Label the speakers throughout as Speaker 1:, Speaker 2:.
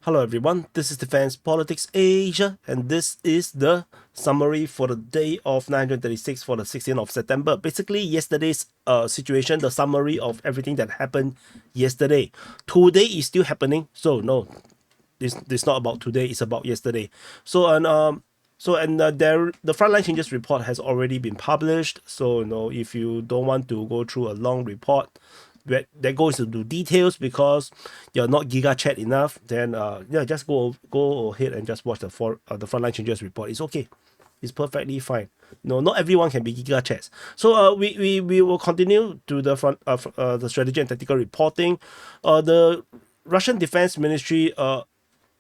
Speaker 1: Hello everyone, this is Defense Politics Asia, and this is the summary for the day of 936 for the 16th of September. Basically, yesterday's situation, the summary of everything that happened yesterday. Today is still happening, so no, this not about today, it's about yesterday. The frontline changes report has already been published. So if you don't want to go through a long report that goes into details because you're not giga chat enough, then just go ahead and just watch the frontline changes report. It's okay. It's perfectly fine. Not everyone can be giga chats. So we will continue to the the strategy and tactical reporting. The Russian Defense Ministry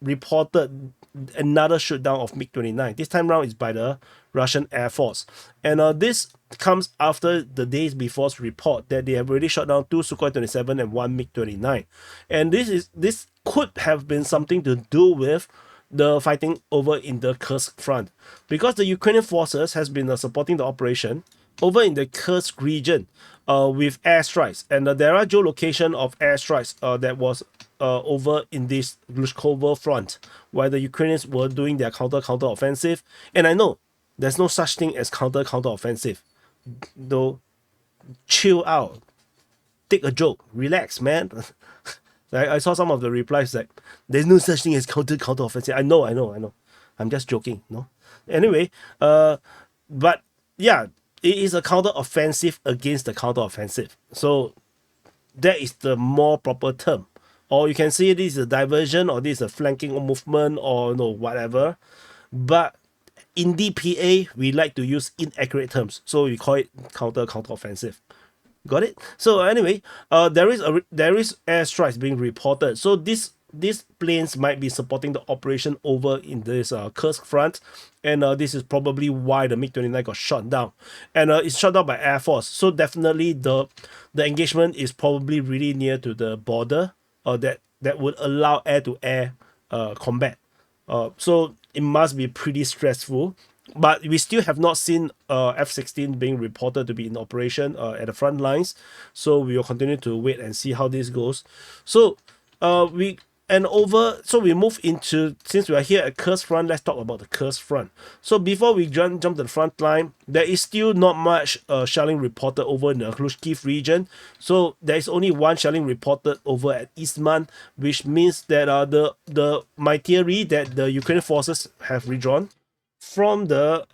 Speaker 1: reported another shutdown of MiG-29. This time round is by the Russian Air Force. And this comes after the days before's report that they have already shot down 2 Sukhoi 27 and 1 MiG-29. And this could have been something to do with the fighting over in the Kursk front, because the Ukrainian forces has been supporting the operation over in the Kursk region with airstrikes, and there are geolocation of airstrikes that was over in this Glushkovo front, where the Ukrainians were doing their counter offensive. And I know there's no such thing as counter offensive. Though, chill out, take a joke, relax, man. I saw some of the replies like, there's no such thing as counter offensive. I know. I'm just joking, no? Anyway, but yeah, it is a counter offensive against the counter offensive. So that is the more proper term. Or you can say this is a diversion, or this is a flanking movement, or whatever. But in DPA, we like to use inaccurate terms, so we call it counter offensive. Got it? So anyway, there is airstrikes being reported. So these planes might be supporting the operation over in this Kursk front, and this is probably why the MiG-29 got shot down, and it's shot down by Air Force. So definitely the engagement is probably really near to the border, that would allow air-to-air combat. So it must be pretty stressful. But we still have not seen F-16 being reported to be in operation at the front lines. So we will continue to wait and see how this goes. So we move into, since we are here at Kursk front, let's talk about the Kursk front. So before we jump to the front line, there is still not much shelling reported over in the Khrushchev region. So there is only one shelling reported over at Isman, which means that my theory that the Ukrainian forces have withdrawn from the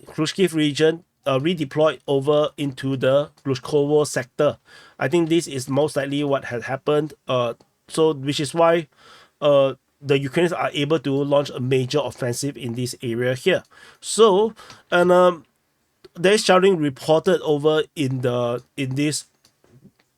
Speaker 1: Khrushchev region, redeployed over into the Glushkovo sector. I think this is most likely what had happened. So which is why the Ukrainians are able to launch a major offensive in this area here. So, and there's shouting reported over in this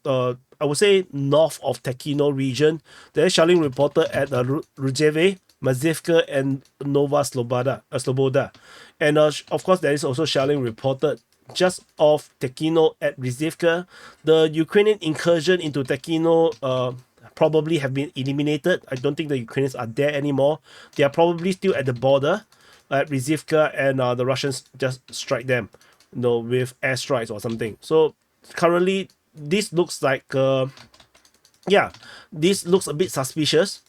Speaker 1: I would say north of Tekhino region. There's shouting reported at Ruzheve, Mazivka, and Nova Sloboda. And of course, there is also shelling reported just off Tekhino at Rizivka. The Ukrainian incursion into Tekhino probably have been eliminated. I don't think the Ukrainians are there anymore. They are probably still at the border at Rizivka, and the Russians just strike them, with airstrikes or something. So currently, this looks like, this looks a bit suspicious.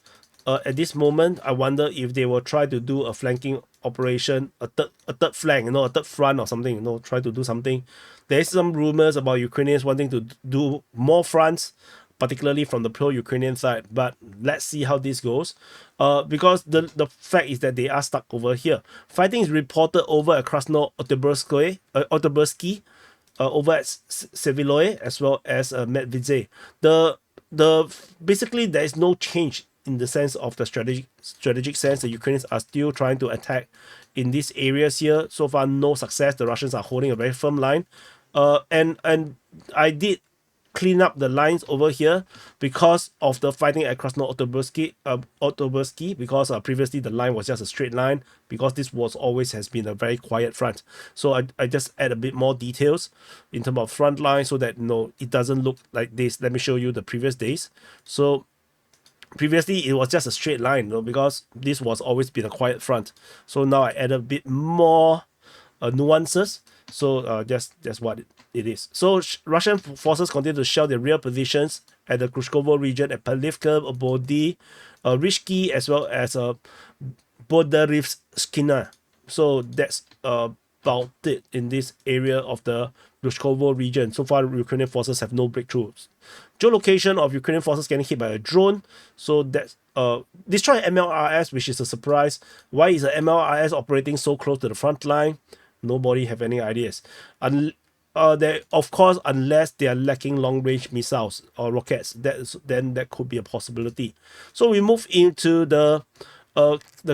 Speaker 1: At this moment, I wonder if they will try to do a flanking operation, a third flank, a third front or something, try to do something. There's some rumors about Ukrainians wanting to do more fronts, particularly from the pro-Ukrainian side, but let's see how this goes. Because the fact is that they are stuck over here. Fighting is reported over at Krasno-Otobursky, over at Seviloye, as well as Medvedze. Basically there is no change in the sense of the strategic sense. The Ukrainians are still trying to attack in these areas here. So far, no success. The Russians are holding a very firm line. And I did clean up the lines over here because of the fighting at Krasno-Otobursky, because previously the line was just a straight line, because this has been a very quiet front. So I just add a bit more details in terms of front line so that it doesn't look like this. Let me show you the previous days. So previously it was just a straight line, because this was always been a quiet front. So now I add a bit more nuances. So just what it is. So Russian forces continue to shell their rear positions at the Krushkovo region, at Palivka, Obody, Rishki, as well as Bodarivskina. So that's about it in this area of the Krushkovo region. So far, Ukrainian forces have no breakthroughs. Geolocation of Ukrainian forces getting hit by a drone. So that's destroy MLRS, which is a surprise. Why is the MLRS operating so close to the front line? Nobody have any ideas. They, of course, unless they are lacking long-range missiles or rockets, then that could be a possibility. So we move into the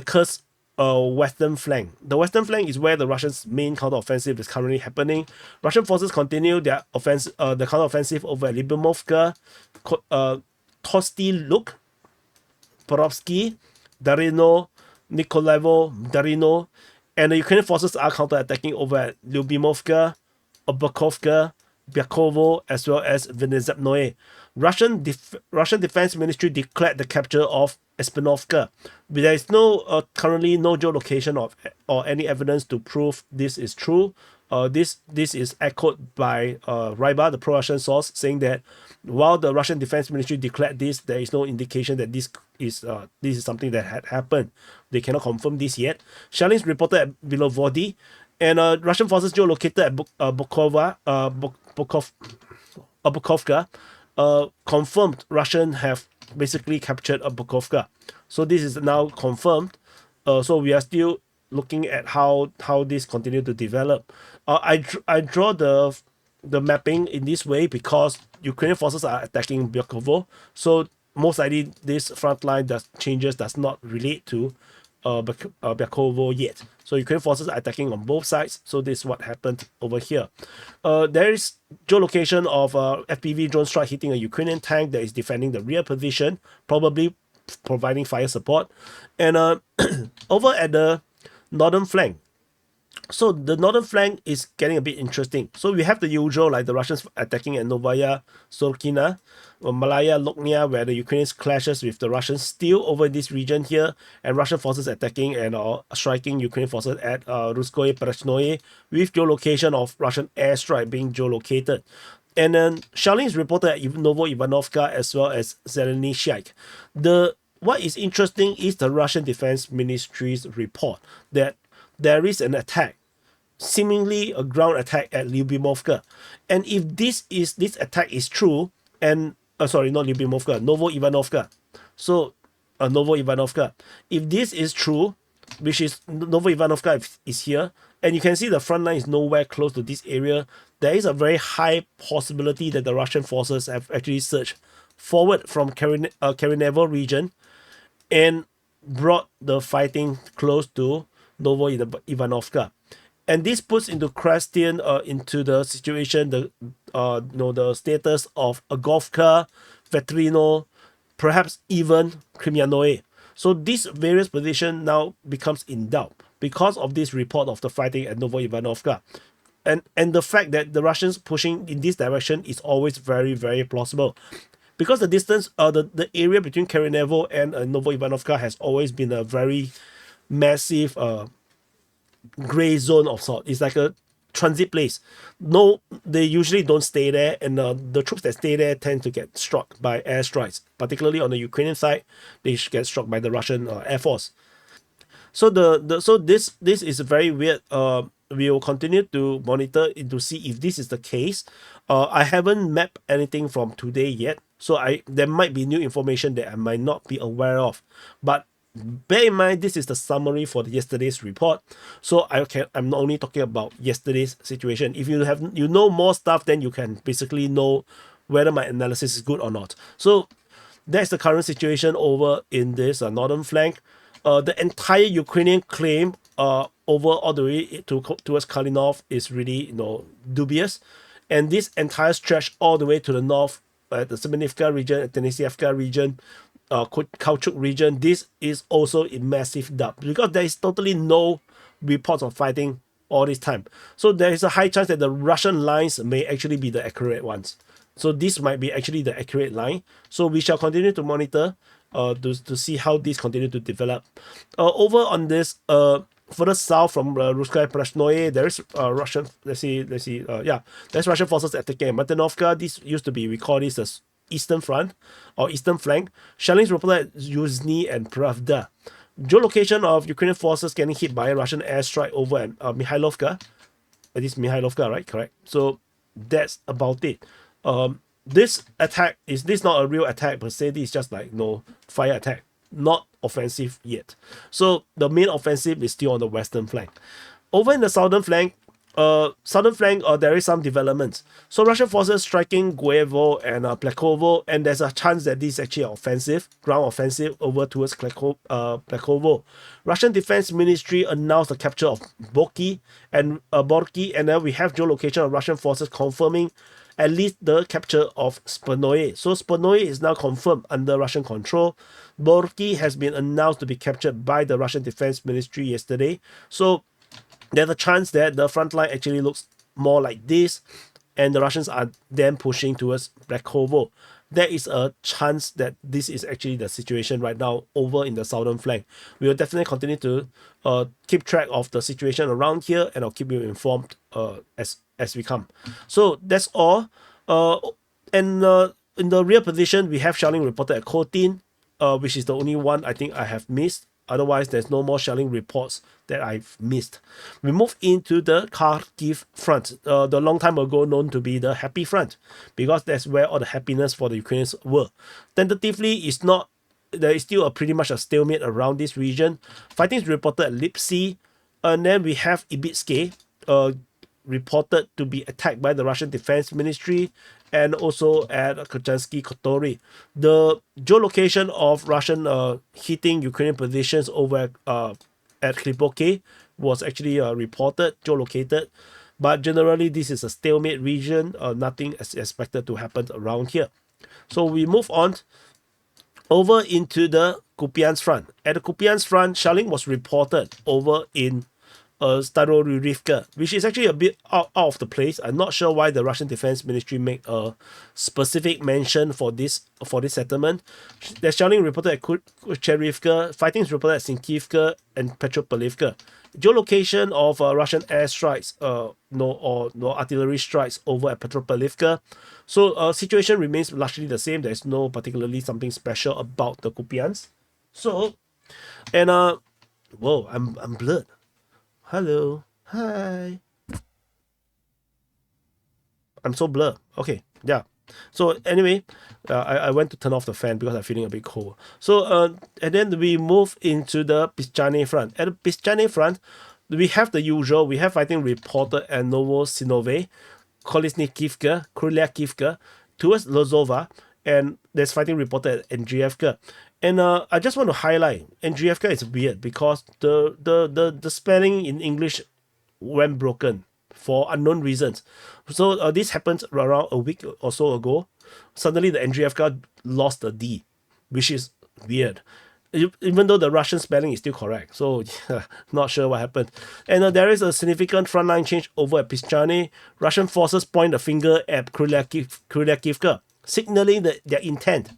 Speaker 1: Kursk western flank. The western flank is where the Russians' main counteroffensive is currently happening. Russian forces continue their the counteroffensive over Lyubimovka, Tosty Luk, Porovsky, Darino, Nikolaevo, Darino, and the Ukrainian forces are counterattacking over at Lyubimovka, Obakovka, Byakovo, as well as Venezapnoe. Russian Defense Ministry declared the capture of Espinovka. There is currently no geolocation or any evidence to prove this is true. This is echoed by Ryba, the pro-Russian source, saying that while the Russian Defense Ministry declared this, there is no indication that this is something that had happened. They cannot confirm this yet. Shellings reported at Bilovody, and Russian forces geolocated at Bukovka confirmed Russian have basically captured Bukovka. So this is now confirmed. So we are still looking at how this continue to develop. I draw the mapping in this way because Ukrainian forces are attacking Byakovo. So most likely this front line does not relate to Byakovo yet. So Ukrainian forces are attacking on both sides. So this is what happened over here. There is geolocation of FPV drone strike hitting a Ukrainian tank that is defending the rear position, probably providing fire support. And over at the northern flank. So the northern flank is getting a bit interesting. So we have the usual, like the Russians attacking at Novaya Sorkina, or Malaya Loknia, where the Ukrainians clashes with the Russians still over this region here, and Russian forces attacking and striking Ukrainian forces at Ruskoye Perechnoye, with geolocation of Russian airstrike being geolocated. And then shelling is reported at Novo-Ivanovka as well as Zelenishyak. What is interesting is the Russian Defense Ministry's report that there is an attack, seemingly a ground attack at Lyubimovka. And if this attack is true, and sorry, not Lyubimovka, Novo-Ivanovka. So Novo-Ivanovka. If this is true, which is Novo-Ivanovka is here, and you can see the front line is nowhere close to this area, there is a very high possibility that the Russian forces have actually surged forward from Karinevo region and brought the fighting close to Novo-Ivanovka. And this puts into question into the situation, the status of Agovka, Vetrino, perhaps even Krymianoe. So this various position now becomes in doubt because of this report of the fighting at Novo-Ivanovka. And the fact that the Russians pushing in this direction is always very, very plausible. Because the distance, the area between Karinevo and Novo-Ivanovka has always been a very massive gray zone of sort. It's like a transit place. No, they usually don't stay there, and the troops that stay there tend to get struck by airstrikes. Particularly on the Ukrainian side, they get struck by the Russian Air Force. So this is very weird. We will continue to monitor it to see if this is the case. I haven't mapped anything from today yet, so there might be new information that I might not be aware of. But bear in mind, this is the summary for yesterday's report. So I'm not only talking about yesterday's situation. If you know more stuff, then you can basically know whether my analysis is good or not. So that's the current situation over in this northern flank. The entire Ukrainian claim over all the way towards Kalinov is really dubious, and this entire stretch all the way to the north, the Semenivka region, Tenisievka region, Kauchuk region, this is also a massive doubt because there is totally no reports of fighting all this time. So there is a high chance that the Russian lines may actually be the accurate ones. So this might be actually the accurate line. So we shall continue to monitor to see how this continue to develop. Over on this further south from Ruskaya Prashnoye, there is Russian. There's Russian forces attacking Matanovka. This used to be, we call this eastern front or eastern flank. Shelling is reported at Yuzhny and Pravda. Geolocation of Ukrainian forces getting hit by a Russian airstrike over at Mihailovka. It is Mihailovka, right? Correct. So that's about it. This attack is this not a real attack per se. This is just like fire attack, not offensive yet. So the main offensive is still on the western flank. Over in the southern flank, there is some developments. So Russian forces striking Guevo and Plekovo, and there's a chance that this is actually offensive, ground offensive over towards Plekovo. Russian Defense Ministry announced the capture of Borky, and then we have geolocation of Russian forces confirming at least the capture of Spurnoye. So Spurnoye is now confirmed under Russian control. Borky has been announced to be captured by the Russian Defense Ministry yesterday. So there's a chance that the front line actually looks more like this, and the Russians are then pushing towards Blakovo. There is a chance that this is actually the situation right now over in the southern flank. We will definitely continue to keep track of the situation around here, and I'll keep you informed as we come. So that's all. In the rear position, we have shelling reported at Khotin, which is the only one I think I have missed. Otherwise, there's no more shelling reports that I've missed. We move into the Kharkiv front, the long time ago known to be the happy front, because that's where all the happiness for the Ukrainians were. Tentatively, there is still pretty much a stalemate around this region. Fighting is reported at Lipsy, and then we have Ibitske, reported to be attacked by the Russian Defense Ministry, and also at Kerchansky Kotori. The geolocation of Russian hitting Ukrainian positions over at Khlipoke was actually reported, geolocated, but generally this is a stalemate region. Nothing is expected to happen around here. So we move on over into the Kupiansk front. At the Kupiansk front, shelling was reported over in Starorivka, which is actually a bit out of the place. I'm not sure why the Russian Defense Ministry make a specific mention for this settlement. There's shelling reported at Kucherivka, fighting is reported at Sinkivka and Petropavlivka. Geolocation of Russian airstrikes, no artillery strikes over at Petropavlivka. So situation remains largely the same. There's no particularly something special about the Kupiansk. So, and whoa, I'm blurred. Hello. Hi. I'm so blurred. Okay. Yeah. So anyway, I went to turn off the fan because I'm feeling a bit cold. So and then we move into the Pischane front. At the Pischane front, we have the usual. We have fighting reported at Novosinove, Kolesnikivka, Krylyakivka, towards Lozova, and there's fighting reported at Andriivka. And I just want to highlight, Andriivka is weird because the spelling in English went broken for unknown reasons. So this happened around a week or so ago. Suddenly the Andriivka lost the D, which is weird. Even though the Russian spelling is still correct. So not sure what happened. And there is a significant frontline change over at Pischane. Russian forces point the finger at Krylyakivka, signaling their intent.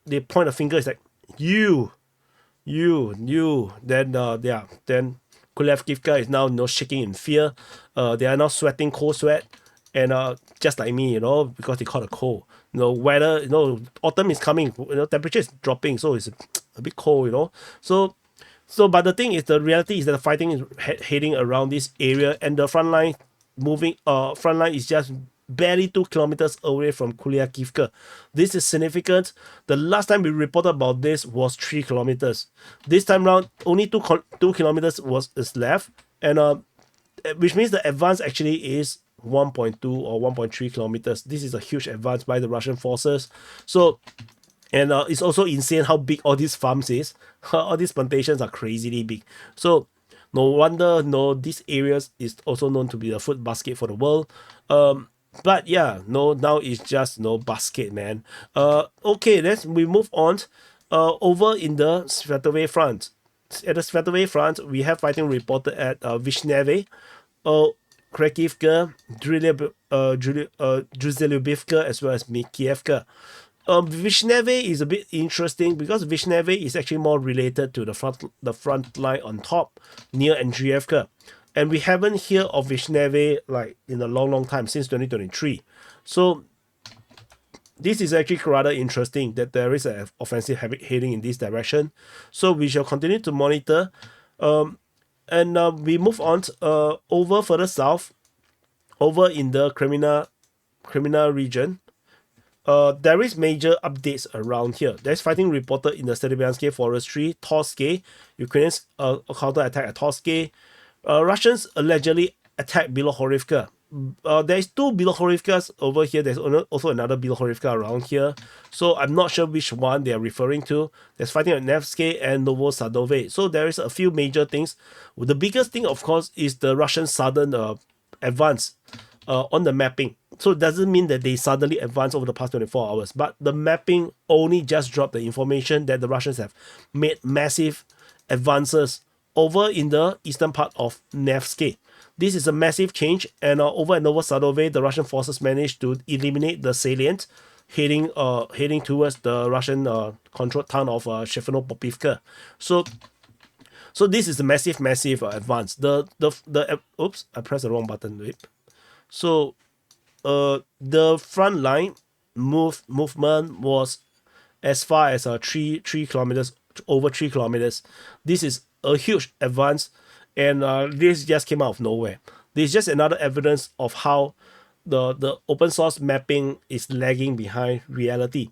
Speaker 1: They point a finger, it's like, you. Then then Krylyakivka is now shaking in fear. They are now sweating cold sweat, and just like me, because they caught a cold. Weather, autumn is coming. Temperature is dropping, so it's a bit cold. So but the thing is, the reality is that the fighting is heading around this area, and the front line is just barely 2 kilometers away from Krylyakivka. This is significant. The last time we reported about this was 3 kilometers. This time round, only 2 kilometers is left, and which means the advance actually is 1.2 or 1.3 kilometers. This is a huge advance by the Russian forces. So, and it's also insane how big all these farms is. All these plantations are crazily big. So no wonder, these areas is also known to be the food basket for the world. But yeah, now it's just basket, man. Okay, we move on. Over in the Svetove front. At the Svetove front, we have fighting reported at Vishneve, Krakivka, Druzhelubivka, as well as Mikievka. Vishneve is a bit interesting because Vishneve is actually more related to the front line on top near Andriivka. And we haven't heard of Vishneve like in a long time, since 2023. So this is actually rather interesting that there is an offensive heading in this direction. So we shall continue to monitor. And we move on over further south, over in the criminal region. There is major updates around here. There's fighting reported in the Serbianske forestry, Torske. Ukrainians counterattack at Torske. Russians allegedly attack Bilohorivka. There's two Bilohorivkas over here. There's also another Bilohorivka around here. So I'm not sure which one they are referring to. There's fighting at Nevsky and Novosadove. So there is a few major things. The biggest thing, of course, is the Russian sudden advance on the mapping. So it doesn't mean that they suddenly advance over the past 24 hours, but the mapping only just dropped the information that the Russians have made massive advances over in the eastern part of Nevsky. This is a massive change, and over at Novosadove, the Russian forces managed to eliminate the salient, heading towards the Russian controlled town of Shevchenko-Popivka. So this is a massive advance. Oops, I pressed the wrong button. Wait. So the front line movement was as far as 3 kilometers, over 3 kilometers. This is a huge advance, and this just came out of nowhere. This is just another evidence of how the open source mapping is lagging behind reality.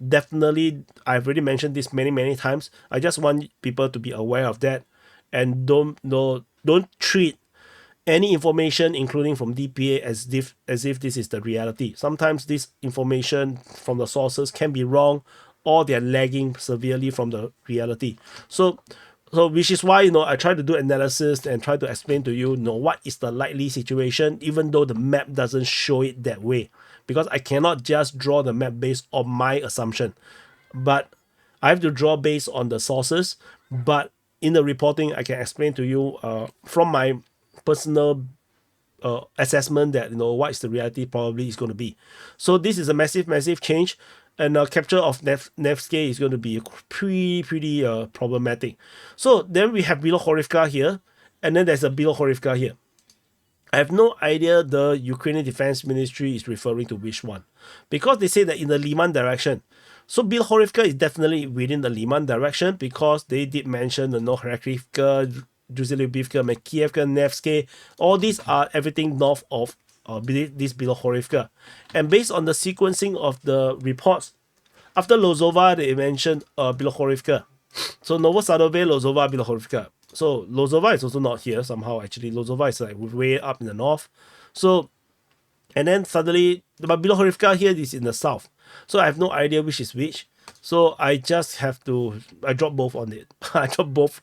Speaker 1: Definitely, I've already mentioned this many times. I just want people to be aware of that, and don't treat any information, including from DPA, as if this is the reality. Sometimes this information from the sources can be wrong, or they're lagging severely from the reality. So which is why I try to do analysis and try to explain to you, what is the likely situation, even though the map doesn't show it that way, because I cannot just draw the map based on my assumption, but I have to draw based on the sources. But in the reporting, I can explain to you from my personal assessment that what is the reality probably is going to be. So this is a massive change, and capture of Nevsky is going to be pretty problematic. So then we have Bilohorivka here, and then there's a Bilohorivka here. I have no idea the Ukrainian Defense Ministry is referring to which one, because they say that in the Liman direction. So Bilohorivka is definitely within the Liman direction, because they did mention the Nohrakivka, Druzilubivka, Makievka, Nevsky. All these are everything north of this Bilohorivka. And based on the sequencing of the reports, after Lozova, they mentioned Bilohorivka. So Novosadove, Lozova, Bilohorivka. So Lozova is also not here somehow. Actually, Lozova is like way up in the north. So, and then suddenly, but Bilohorivka here is in the south. So I have no idea which is which. So I just have to, I drop both on it. I drop both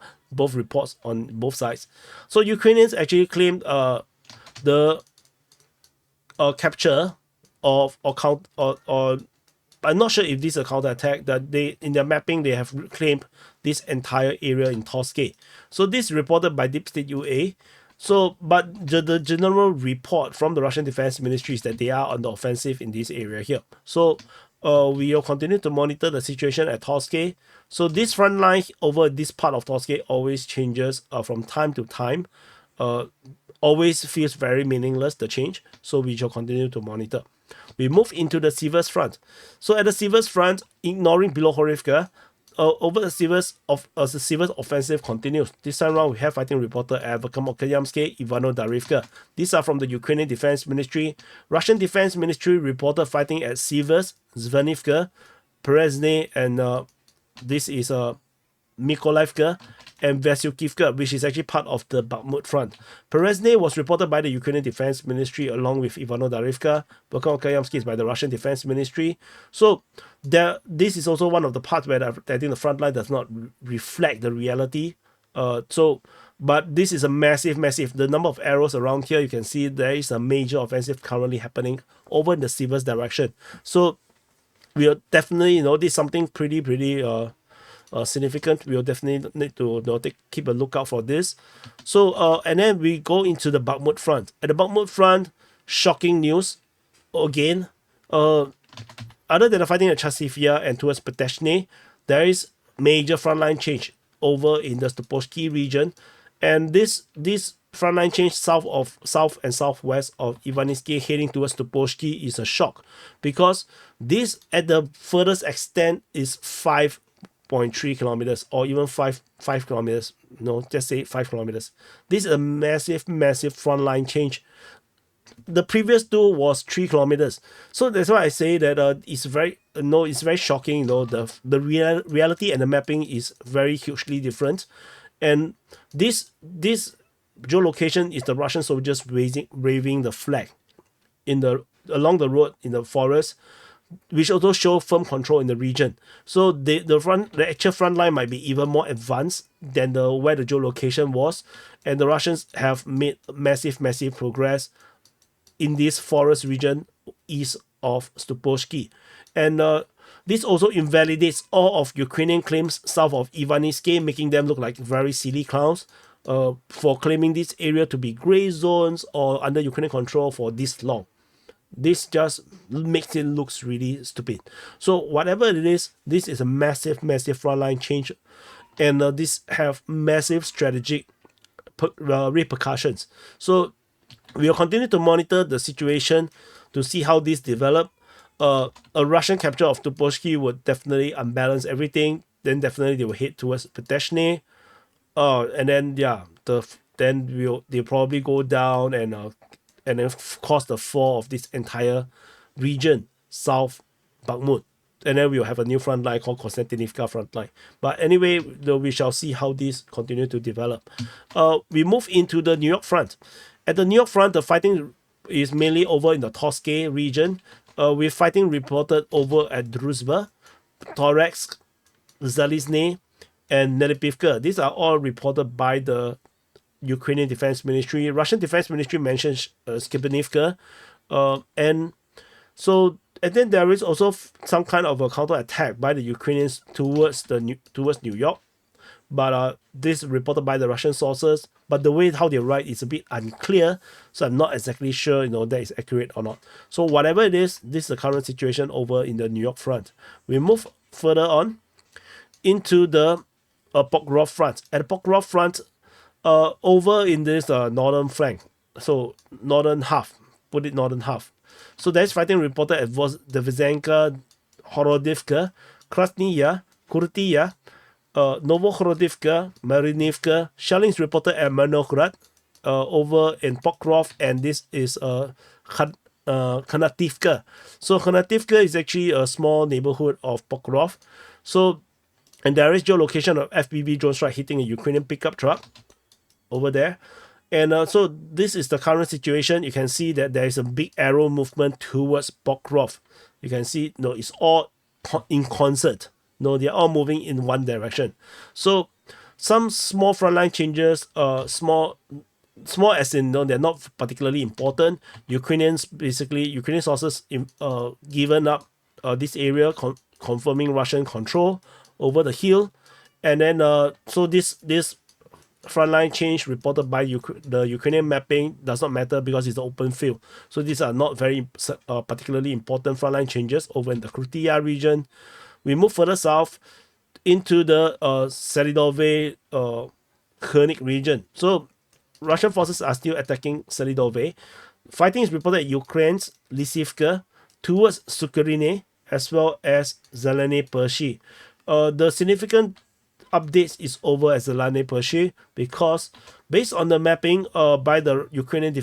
Speaker 1: reports on both sides. So Ukrainians actually claimed the capture of or I'm not sure if this is a counterattack, that they in their mapping they have claimed this entire area in Torske. So this is reported by Deep State UA. So, but the general report from the Russian Defense Ministry is that they are on the offensive in this area here. So we will continue to monitor the situation at Torske. So this front line over this part of Torske always changes from time to time. Always feels very meaningless, the change. So we shall continue to monitor. We move into the Sivers front. So at the Sivers front, ignoring Bilohorivka, over the Sivers offensive continues. This time around, we have fighting reporter at Vakamokayamske, Ivano-Darivka. These are from the Ukrainian Defense Ministry. Russian Defense Ministry reported fighting at Sivers, Zvanivka, Perezne, and this is Mykolivka and Vasyukivka, which is actually part of the Bakhmut front. Perezne was reported by the Ukrainian Defense Ministry along with Ivano-Darivka. Vakamokayamske is by the Russian Defense Ministry. So this is also one of the parts where I think the front line does not reflect the reality. But this is a massive. The number of arrows around here, you can see there is a major offensive currently happening over in the Sivers direction. So we are definitely, this is something pretty significant. We'll definitely need to keep a lookout for this. So and then we go into the Bakhmut front. At the Bakhmut front, shocking news again. Other than the fighting at Chasivya and towards Peteshne, there is major frontline change over in the Stupovsky region, and this frontline change south and southwest of Ivaniski heading towards Tuposhki is a shock, because this at the furthest extent is 5.3 kilometers, or even 5 kilometers. No, just say 5 kilometers. This is a massive frontline change. The previous two was 3 kilometers. So that's why I say that it's very it's very shocking. The reality and the mapping is very hugely different. And this geolocation is the Russian soldiers waving the flag along the road in the forest, which also show firm control in the region. So the actual front line might be even more advanced than where the geolocation was, and the Russians have made massive progress in this forest region east of Stupovsky. And this also invalidates all of Ukrainian claims south of Ivaniski, making them look like very silly clowns for claiming this area to be gray zones or under Ukrainian control for this long. This just makes it looks really stupid. So whatever it is, this is a massive frontline change, and this have massive strategic repercussions. So we will continue to monitor the situation to see how this develop. A Russian capture of Tuposhki would definitely unbalance everything. Then definitely they will head towards Peteshne. And then they'll probably go down and then cause the fall of this entire region, South Bakhmut. And then we'll have a new front line called Konstantinivka front line. But anyway, we shall see how this continue to develop. We move into the New York front. At the New York front, the fighting is mainly over in the Torsky region, with fighting reported over at Druzhba, Toretsk, Zalizne, and Nelipivka. These are all reported by the Ukrainian Defense Ministry. Russian Defense Ministry mentions Skibinivka, and then there is also some kind of a counter attack by the Ukrainians towards New York. But this is reported by the Russian sources, but the way how they write is a bit unclear, so I'm not exactly sure that is accurate or not. So whatever it is, this is the current situation over in the New York front. We move further on into the Pokrov front. At the Pokrov front, over in this northern flank, so northern half, so there's fighting reported at Devizenka, Horodivka, Krasnaya, Kurtia, Novohorodivka, Marinivka. Shelling is reported at Mernograd, over in Pokrov, and this is Khanativka. So Khanativka is actually a small neighborhood of Pokrov. So, and there is geolocation of FPV drone strike hitting a Ukrainian pickup truck over there. And so this is the current situation. You can see that there is a big arrow movement towards Pokrov. You can see, it's all in concert. They're all moving in one direction. So some small frontline changes, small as in they're not particularly important. Ukrainian sources given up this area, confirming Russian control over the hill. And then so this frontline change reported by the Ukrainian mapping does not matter because it's an open field. So these are not very particularly important frontline changes over in the Krytia region. We move further south into the Selidove Khernik region. So Russian forces are still attacking Selidove. Fighting is reported at Ukraine's Lysivka towards Sukharine as well as Zeleny Pershi. The significant updates is over at Zeleny Pershi because based on the mapping by the Ukrainian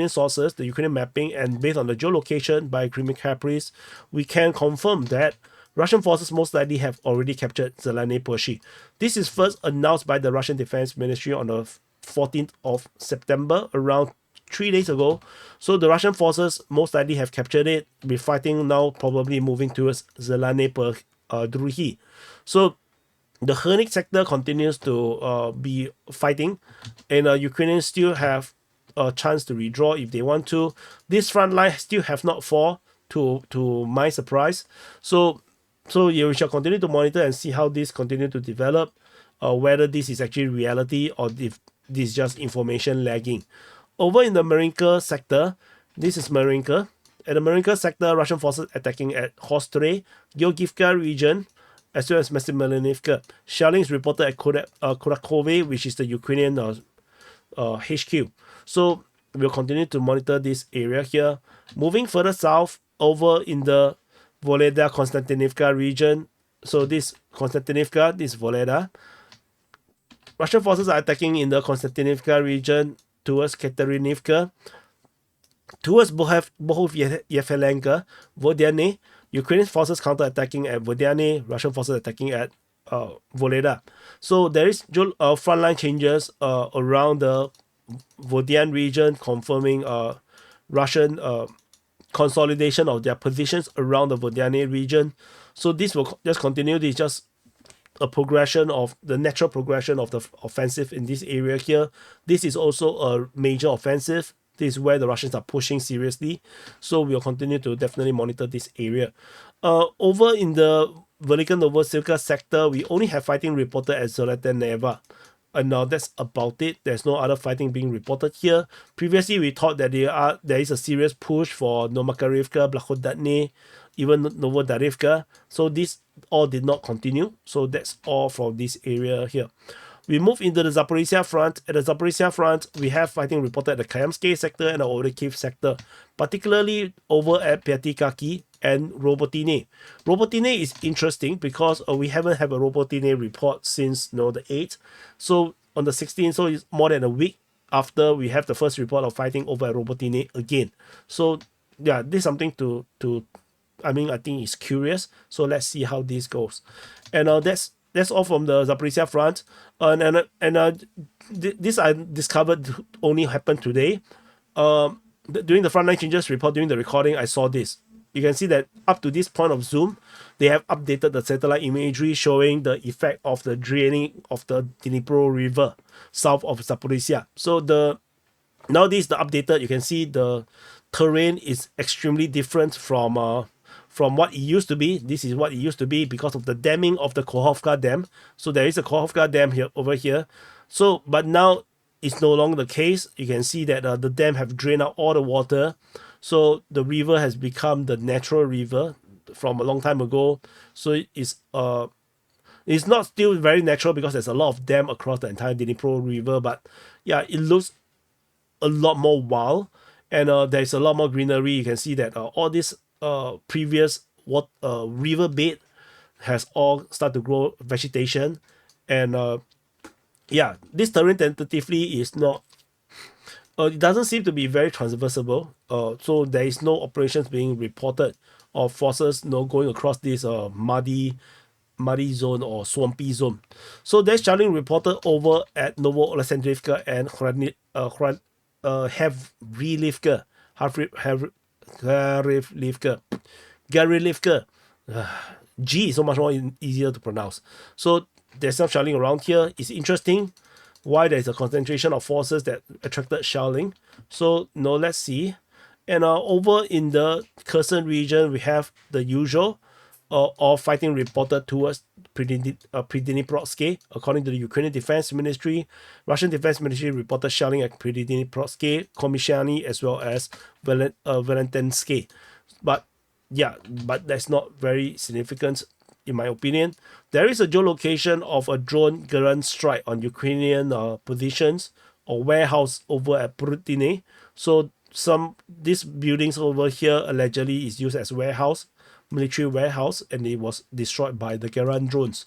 Speaker 1: sources, the Ukrainian mapping, and based on the geolocation by Crimea Caprice, we can confirm that Russian forces most likely have already captured Zeleny Pershi. This is first announced by the Russian Defense Ministry on the 14th of September, around 3 days ago. So the Russian forces most likely have captured it, with fighting now probably moving towards Zeleny Druhi. So the Khernik sector continues to be fighting, and Ukrainians still have a chance to redraw if they want to. This front line still have not fall to my surprise. So we shall continue to monitor and see how this continue to develop, whether this is actually reality or if this is just information lagging. Over in the Marinka sector, this is Marinka. At the Marinka sector, Russian forces attacking at Khostre, Georgivka region, as well as Maksimelinivka. Shelling is reported at Kurakove, which is the Ukrainian HQ. So we'll continue to monitor this area here. Moving further south, over in the Voleda Konstantinivka region. So this Konstantinivka, this Voleda. Russian forces are attacking in the Konstantinivka region towards Katerinivka, towards Bohov-Yefelenka, Vodiane. Ukrainian forces counter-attacking at Vodiane, Russian forces attacking at Voleda. So there is frontline changes around the Vodiane region, confirming Russian consolidation of their positions around the Vodiane region. So this will just continue. This is just a progression of the natural progression of the offensive in this area here. This is also a major offensive. This is where the Russians are pushing seriously. So we'll continue to definitely monitor this area. Over in the Velika Novosibirsk sector, we only have fighting reported at Zoloteneva. And now that's about it. There's no other fighting being reported here. Previously, we thought that there is a serious push for Novakarivka, Blahodatne, even Novodarivka. So this all did not continue. So that's all from this area here. We move into the Zaporizhia front. At the Zaporizhia front, we have fighting reported at the Kayamsky sector and the Orekhiv sector, particularly over at Pyatikaki and Robotine. Robotine is interesting because we haven't had a Robotine report since the 8th. So on the 16th, so it's more than a week after we have the first report of fighting over at Robotine again. So yeah, this is something to I think it's curious. So let's see how this goes. And that's all from the Zaporizhia front. This I discovered only happened today. During the frontline changes report, during the recording, I saw this. You can see that up to this point of zoom, they have updated the satellite imagery showing the effect of the draining of the Dnipro River south of Zaporizhia. So now this is the updated. You can see the terrain is extremely different from what it used to be. This is what it used to be because of the damming of the Kohovka Dam. So there is a Kohovka Dam here over here. So but now it's no longer the case. You can see that the dam have drained out all the water. So the river has become the natural river from a long time ago. So it's not still very natural because there's a lot of dam across the entire Dnipro River. But yeah, it looks a lot more wild, and there's a lot more greenery. You can see that all this previous river bed has all started to grow vegetation, and yeah, this terrain tentatively is not. It doesn't seem to be very transversable. So there is no operations being reported of forces going across this muddy zone or swampy zone. So there's shelling reported over at Novo Alexandrivka and Garilivka. G is so much more easier to pronounce. So there's some shelling around here. It's interesting why there's a concentration of forces that attracted shelling. So let's see. And over in the Kherson region, we have the usual of fighting reported towards Pridniprovsk. According to the Ukrainian Defense Ministry, Russian Defense Ministry reported shelling at Pridniprovsk, Komishany, as well as Valentensky. But that's not very significant in my opinion. There is a geolocation of a drone ground strike on Ukrainian positions or warehouse over at Prutine. So these buildings over here allegedly is used as military warehouse, and it was destroyed by the Garand drones.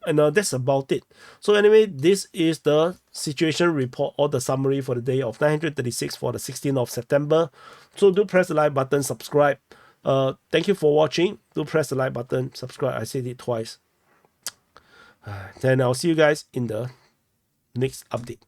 Speaker 1: And that's about it. So anyway, this is the situation report or the summary for the day of 936 for the 16th of September. So do press the like button, subscribe. Thank you for watching. Do press the like button, subscribe. I said it twice. Then I'll see you guys in the next update.